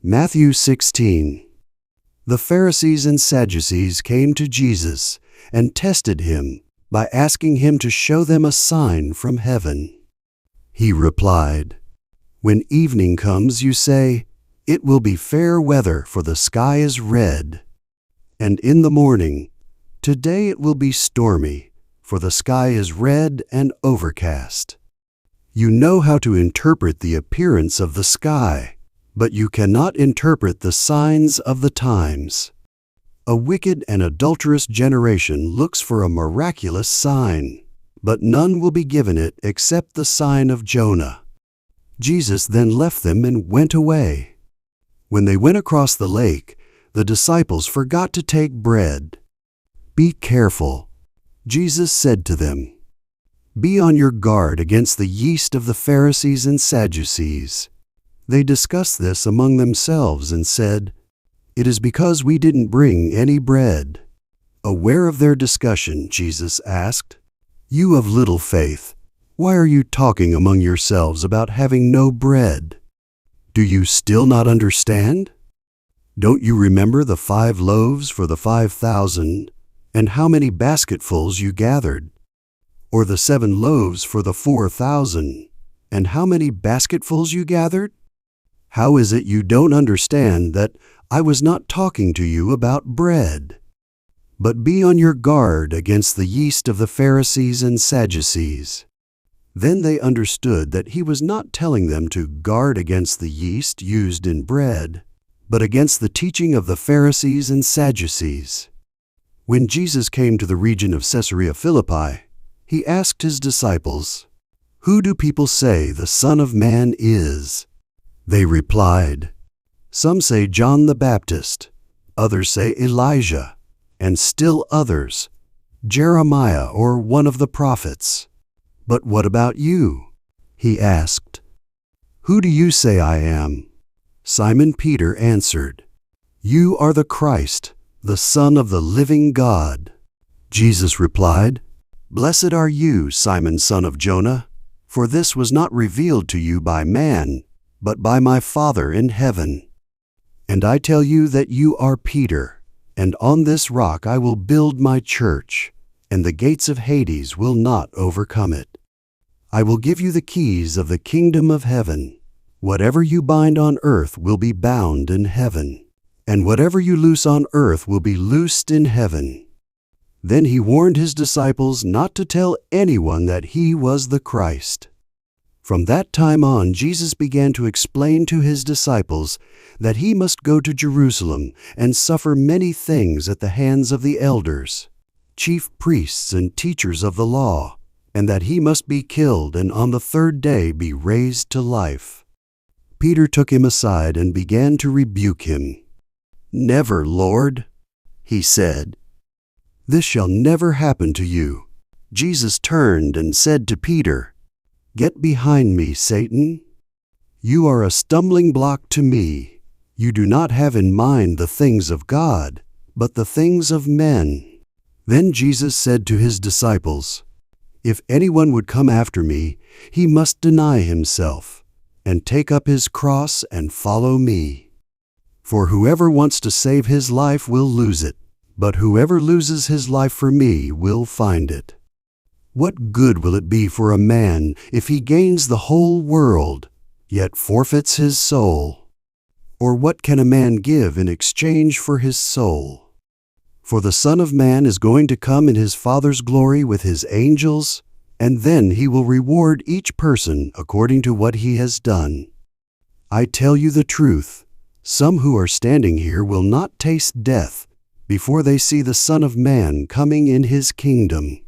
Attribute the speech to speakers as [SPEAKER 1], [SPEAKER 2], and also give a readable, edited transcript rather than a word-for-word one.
[SPEAKER 1] Matthew 16. The Pharisees and Sadducees came to Jesus and tested him by asking him to show them a sign from heaven. He replied, "When evening comes, you say, 'It will be fair weather, for the sky is red.' And in the morning, 'Today it will be stormy, for the sky is red and overcast.' You know how to interpret the appearance of the sky, but you cannot interpret the signs of the times. A wicked and adulterous generation looks for a miraculous sign, but none will be given it except the sign of Jonah." Jesus then left them and went away. When they went across the lake, the disciples forgot to take bread. "Be careful," Jesus said to them. "Be on your guard against the yeast of the Pharisees and Sadducees." They discussed this among themselves and said, "It is because we didn't bring any bread." Aware of their discussion, Jesus asked, "You of little faith, why are you talking among yourselves about having no bread? Do you still not understand? Don't you remember the 5 loaves for the 5,000, and how many basketfuls you gathered? Or the 7 loaves for the 4,000, and how many basketfuls you gathered? How is it you don't understand that I was not talking to you about bread? But be on your guard against the yeast of the Pharisees and Sadducees." Then they understood that he was not telling them to guard against the yeast used in bread, but against the teaching of the Pharisees and Sadducees. When Jesus came to the region of Caesarea Philippi, he asked his disciples, "Who do people say the Son of Man is?" They replied, "Some say John the Baptist, others say Elijah, and still others, Jeremiah or one of the prophets. But what about you?" he asked. "Who do you say I am?" Simon Peter answered, "You are the Christ, the Son of the living God." Jesus replied, "Blessed are you, Simon, son of Jonah, for this was not revealed to you by man, but by my Father in heaven. And I tell you that you are Peter, and on this rock I will build my church, and the gates of Hades will not overcome it. I will give you the keys of the kingdom of heaven. Whatever you bind on earth will be bound in heaven, and whatever you loose on earth will be loosed in heaven." Then he warned his disciples not to tell anyone that he was the Christ. From that time on, Jesus began to explain to his disciples that he must go to Jerusalem and suffer many things at the hands of the elders, chief priests and teachers of the law, and that he must be killed and on the 3rd day be raised to life. Peter took him aside and began to rebuke him. "Never, Lord," he said. "This shall never happen to you." Jesus turned and said to Peter, "Get behind me, Satan. You are a stumbling block to me. You do not have in mind the things of God, but the things of men." Then Jesus said to his disciples, "If anyone would come after me, he must deny himself, and take up his cross and follow me. For whoever wants to save his life will lose it, but whoever loses his life for me will find it. What good will it be for a man if he gains the whole world, yet forfeits his soul? Or what can a man give in exchange for his soul? For the Son of Man is going to come in his Father's glory with his angels, and then he will reward each person according to what he has done. I tell you the truth, some who are standing here will not taste death before they see the Son of Man coming in his kingdom."